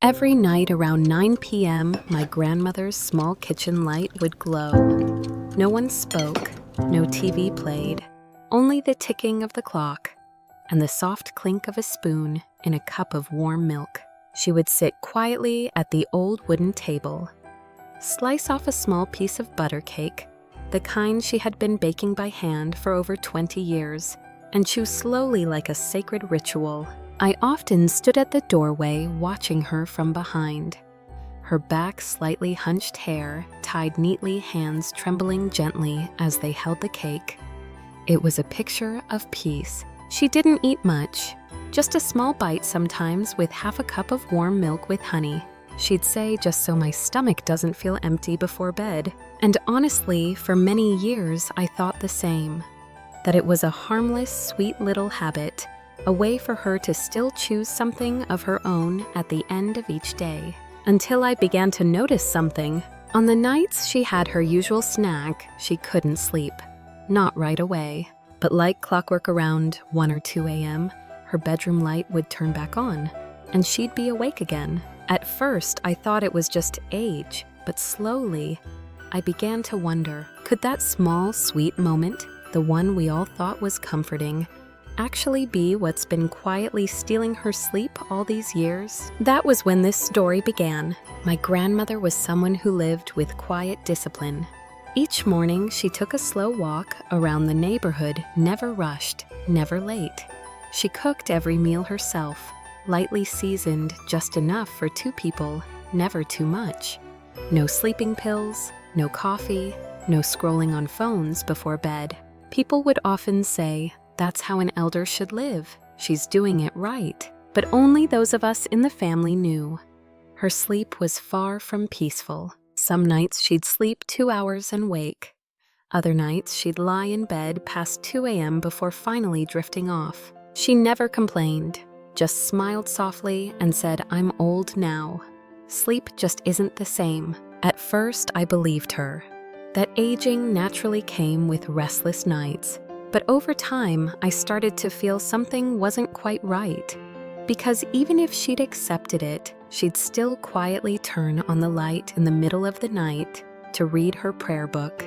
Every night around 9 p.m., my grandmother's small kitchen light would glow. No one spoke, no TV played, only the ticking of the clock and the soft clink of a spoon in a cup of warm milk. She would sit quietly at the old wooden table, slice off a small piece of butter cake, the kind she had been baking by hand for over 20 years, and chew slowly like a sacred ritual. I often stood at the doorway watching her from behind. Her back slightly hunched hair, tied neatly, hands trembling gently as they held the cake. It was a picture of peace. She didn't eat much, just a small bite sometimes with half a cup of warm milk with honey. She'd say, just so my stomach doesn't feel empty before bed. And honestly, for many years I thought the same, that it was a harmless, sweet little habit, a way for her to still choose something of her own at the end of each day. Until I began to notice something. On the nights she had her usual snack, she couldn't sleep. Not right away. But like clockwork around 1 or 2 a.m., her bedroom light would turn back on, and she'd be awake again. At first, I thought it was just age, but slowly, I began to wonder, could that small, sweet moment, the one we all thought was comforting, actually be what's been quietly stealing her sleep all these years? That was when this story began. My grandmother was someone who lived with quiet discipline. Each morning, she took a slow walk around the neighborhood, never rushed, never late. She cooked every meal herself, lightly seasoned just enough for 2 people, never too much. No sleeping pills, no coffee, no scrolling on phones before bed. People would often say, "That's how an elder should live. She's doing it right." But only those of us in the family knew. Her sleep was far from peaceful. Some nights she'd sleep 2 hours and wake. Other nights she'd lie in bed past 2 a.m. before finally drifting off. She never complained, just smiled softly and said, "I'm old now. Sleep just isn't the same." At first, I believed her, that aging naturally came with restless nights. But over time, I started to feel something wasn't quite right. Because even if she'd accepted it, she'd still quietly turn on the light in the middle of the night to read her prayer book.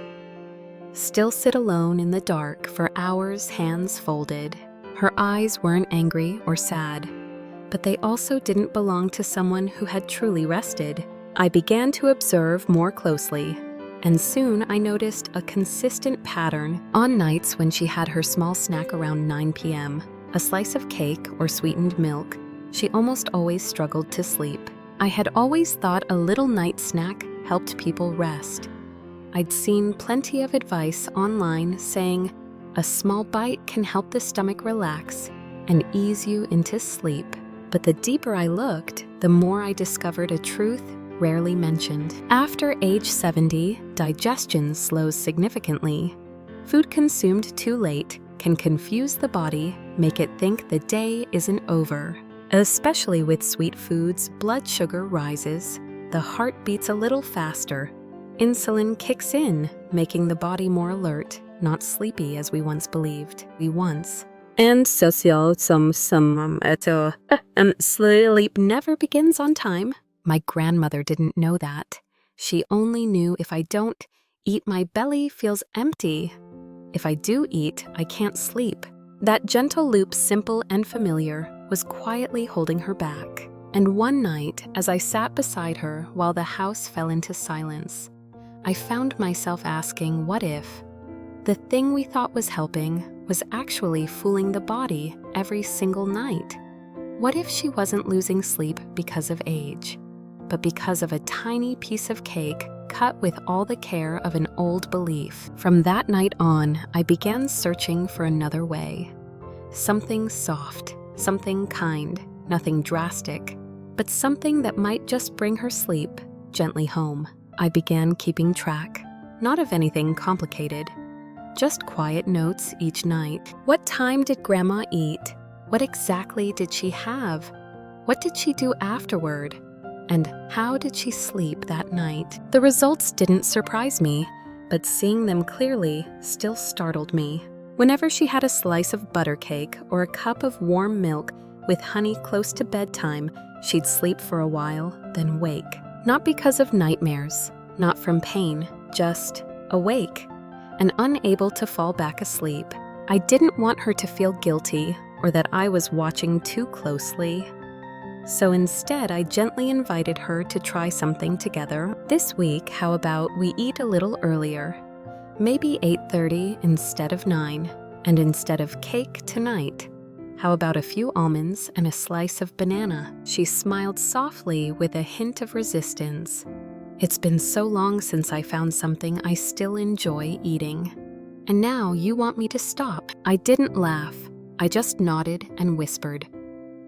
Still sit alone in the dark for hours, hands folded. Her eyes weren't angry or sad, but they also didn't belong to someone who had truly rested. I began to observe more closely, and soon I noticed a consistent pattern. On nights when she had her small snack around 9 p.m., a slice of cake or sweetened milk, she almost always struggled to sleep. I had always thought a little night snack helped people rest. I'd seen plenty of advice online saying a small bite can help the stomach relax and ease you into sleep. But the deeper I looked, the more I discovered a truth rarely mentioned. After age 70, digestion slows significantly. Food consumed too late can confuse the body, make it think the day isn't over. Especially with sweet foods, blood sugar rises, the heart beats a little faster. Insulin kicks in, making the body more alert, not sleepy as we once believed. And sleep never begins on time. My grandmother didn't know that. She only knew if I don't eat, my belly feels empty. If I do eat, I can't sleep. That gentle loop, simple and familiar, was quietly holding her back. And one night, as I sat beside her while the house fell into silence, I found myself asking, what if the thing we thought was helping was actually fooling the body every single night? What if she wasn't losing sleep because of age, but because of a tiny piece of cake cut with all the care of an old belief? From that night on, I began searching for another way. Something soft, something kind, nothing drastic, but something that might just bring her sleep gently home. I began keeping track, not of anything complicated, just quiet notes each night. What time did Grandma eat? What exactly did she have? What did she do afterward? And how did she sleep that night? The results didn't surprise me, but seeing them clearly still startled me. Whenever she had a slice of butter cake or a cup of warm milk, With honey close to bedtime, she'd sleep for a while, then wake. Not because of nightmares, not from pain, just awake and unable to fall back asleep. I didn't want her to feel guilty or that I was watching too closely. So instead, I gently invited her to try something together. This week, how about we eat a little earlier? Maybe 8:30 instead of 9, and instead of cake tonight, how about a few almonds and a slice of banana? She smiled softly with a hint of resistance. It's been so long since I found something I still enjoy eating. And now you want me to stop? I didn't laugh. I just nodded and whispered,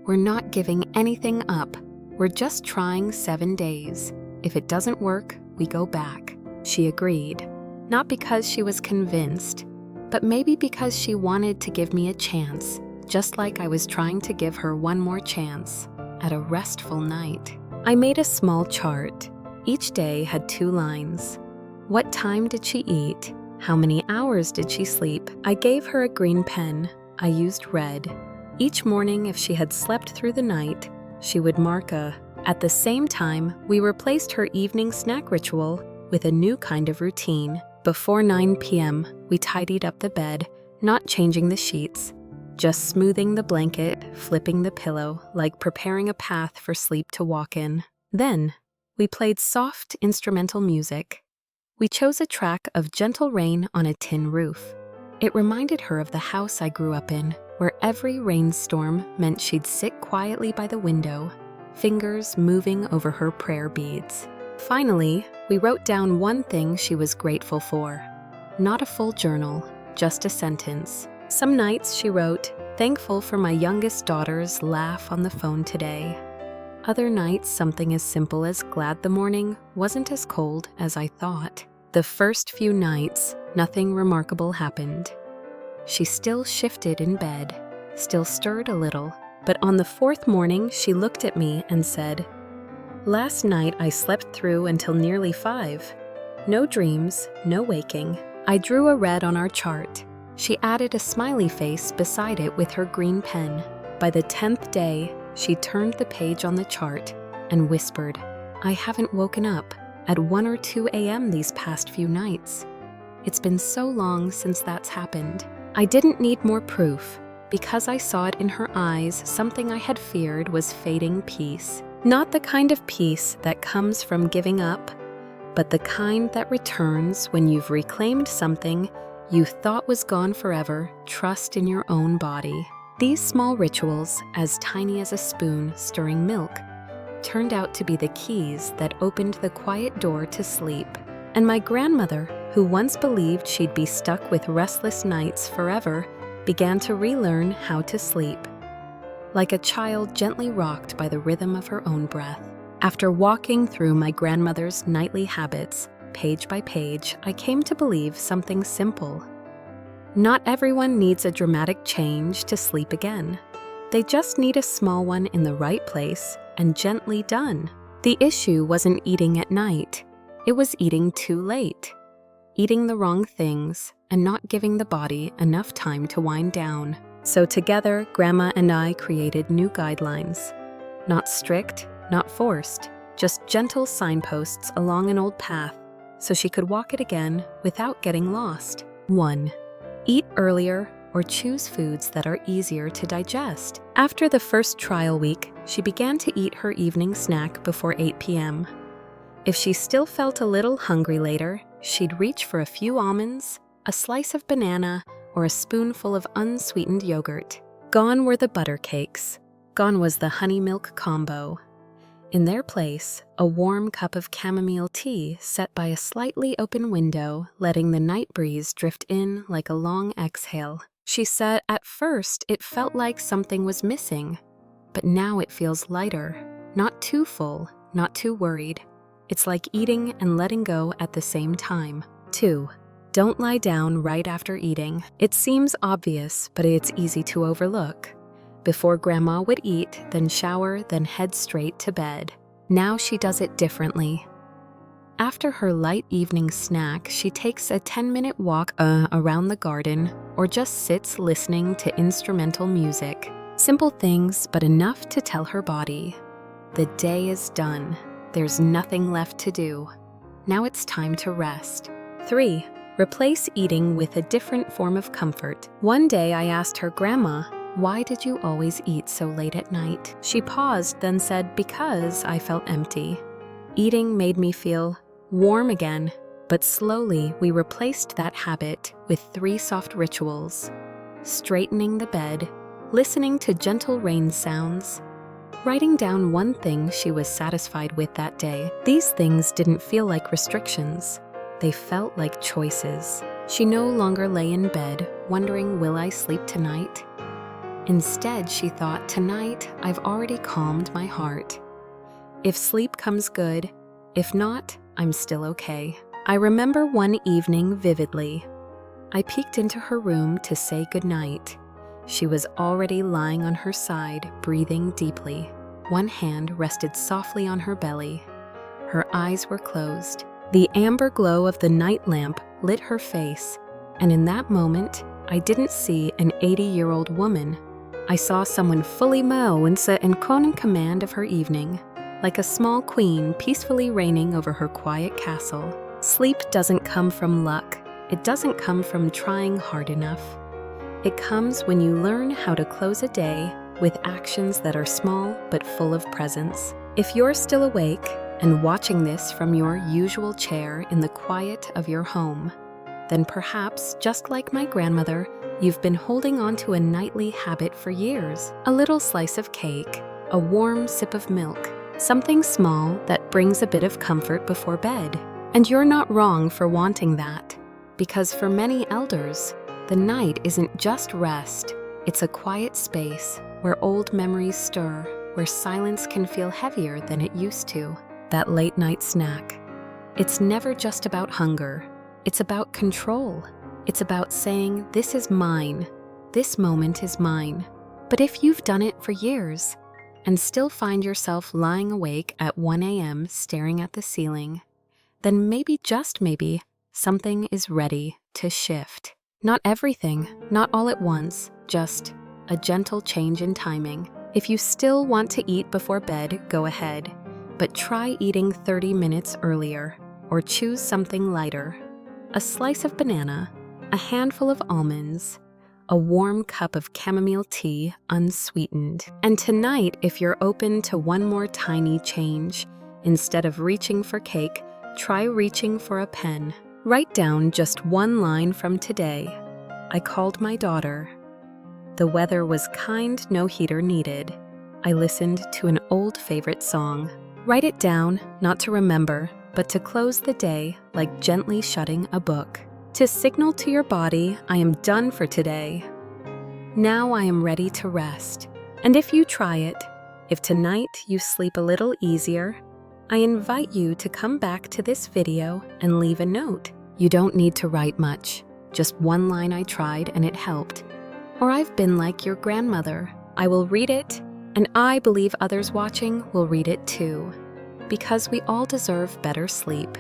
"We're not giving anything up. We're just trying 7 days. If it doesn't work, we go back." She agreed, not because she was convinced, but maybe because she wanted to give me a chance, just like I was trying to give her one more chance at a restful night. I made a small chart. Each day had 2 lines. What time did she eat? How many hours did she sleep? I gave her a green pen. I used red. Each morning, if she had slept through the night, she would mark a. At the same time, we replaced her evening snack ritual with a new kind of routine. Before 9 p.m., we tidied up the bed, not changing the sheets, just smoothing the blanket, flipping the pillow, like preparing a path for sleep to walk in. Then, we played soft instrumental music. We chose a track of Gentle Rain on a Tin Roof. It reminded her of the house I grew up in, where every rainstorm meant she'd sit quietly by the window, fingers moving over her prayer beads. Finally, we wrote down one thing she was grateful for. Not a full journal, just a sentence. Some nights she wrote, "Thankful for my youngest daughter's laugh on the phone today." Other nights, something as simple as glad the morning wasn't as cold as I thought. The first few nights, nothing remarkable happened. She still shifted in bed, still stirred a little, but on the 4th morning, she looked at me and said, "Last night I slept through until nearly 5. No dreams, no waking." I drew a red on our chart. She added a smiley face beside it with her green pen. By the 10th day, she turned the page on the chart and whispered, "I haven't woken up at 1 or 2 a.m. these past few nights. It's been so long since that's happened." I didn't need more proof. Because I saw it in her eyes, something I had feared was fading peace. Not the kind of peace that comes from giving up, but the kind that returns when you've reclaimed something you thought was gone forever, trust in your own body. These small rituals, as tiny as a spoon stirring milk, turned out to be the keys that opened the quiet door to sleep. And my grandmother, who once believed she'd be stuck with restless nights forever, began to relearn how to sleep, like a child gently rocked by the rhythm of her own breath. After walking through my grandmother's nightly habits, page by page, I came to believe something simple. Not everyone needs a dramatic change to sleep again. They just need a small one in the right place and gently done. The issue wasn't eating at night. It was eating too late. Eating the wrong things and not giving the body enough time to wind down. So together, Grandma and I created new guidelines. Not strict, not forced, just gentle signposts along an old path so she could walk it again without getting lost. 1. Eat earlier or choose foods that are easier to digest. After the first trial week, she began to eat her evening snack before 8 p.m. If she still felt a little hungry later, she'd reach for a few almonds, a slice of banana, or a spoonful of unsweetened yogurt. Gone were the butter cakes. Gone was the honey milk combo. In their place, a warm cup of chamomile tea set by a slightly open window, letting the night breeze drift in like a long exhale. She said at first it felt like something was missing, but now it feels lighter, not too full, not too worried. It's like eating and letting go at the same time. 2. Don't lie down right after eating. It seems obvious, but it's easy to overlook. Before Grandma would eat, then shower, then head straight to bed. Now she does it differently. After her light evening snack, she takes a 10-minute walk around the garden or just sits listening to instrumental music. Simple things, but enough to tell her body, the day is done. There's nothing left to do. Now it's time to rest. 3. Replace eating with a different form of comfort. One day I asked her, "Grandma, why did you always eat so late at night?" She paused, then said, "Because I felt empty." Eating made me feel warm again, but slowly we replaced that habit with 3 soft rituals: straightening the bed, listening to gentle rain sounds, writing down one thing she was satisfied with that day. These things didn't feel like restrictions. They felt like choices. She no longer lay in bed wondering, will I sleep tonight? Instead, she thought, tonight I've already calmed my heart. If sleep comes good, if not, I'm still okay. I remember one evening vividly. I peeked into her room to say goodnight. She was already lying on her side, breathing deeply. One hand rested softly on her belly. Her eyes were closed. The amber glow of the night lamp lit her face, and in that moment, I didn't see an 80-year-old woman. I saw someone fully małżonka and in command of her evening, like a small queen peacefully reigning over her quiet castle. Sleep doesn't come from luck. It doesn't come from trying hard enough. It comes when you learn how to close a day with actions that are small but full of presence. If you're still awake and watching this from your usual chair in the quiet of your home, then perhaps, just like my grandmother, you've been holding on to a nightly habit for years. A little slice of cake, a warm sip of milk, something small that brings a bit of comfort before bed. And you're not wrong for wanting that, because for many elders, the night isn't just rest, it's a quiet space where old memories stir, where silence can feel heavier than it used to. That late night snack. It's never just about hunger. It's about control. It's about saying, this is mine. This moment is mine. But if you've done it for years and still find yourself lying awake at 1 a.m. staring at the ceiling, then maybe, just maybe, something is ready to shift. Not everything, not all at once, just a gentle change in timing. If you still want to eat before bed, go ahead. But try eating 30 minutes earlier, or choose something lighter. A slice of banana, a handful of almonds, a warm cup of chamomile tea unsweetened. And tonight, if you're open to one more tiny change, instead of reaching for cake, try reaching for a pen. Write down just one line from today. I called my daughter. The weather was kind, no heater needed. I listened to an old favorite song. Write it down, not to remember, but to close the day like gently shutting a book. To signal to your body, I am done for today. Now I am ready to rest. And if you try it, if tonight you sleep a little easier, I invite you to come back to this video and leave a note. You don't need to write much, just one line, I tried and it helped. Or I've been like your grandmother. I will read it, and I believe others watching will read it too, because we all deserve better sleep.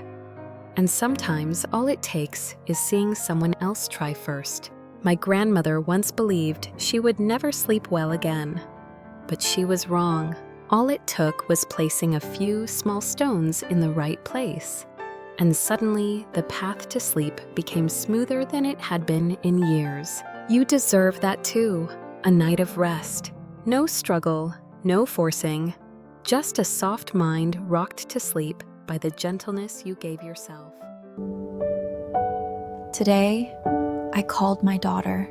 And sometimes all it takes is seeing someone else try first. My grandmother once believed she would never sleep well again, but she was wrong. All it took was placing a few small stones in the right place, and suddenly the path to sleep became smoother than it had been in years. You deserve that too, a night of rest. No struggle, no forcing, just a soft mind rocked to sleep by the gentleness you gave yourself. Today, I called my daughter.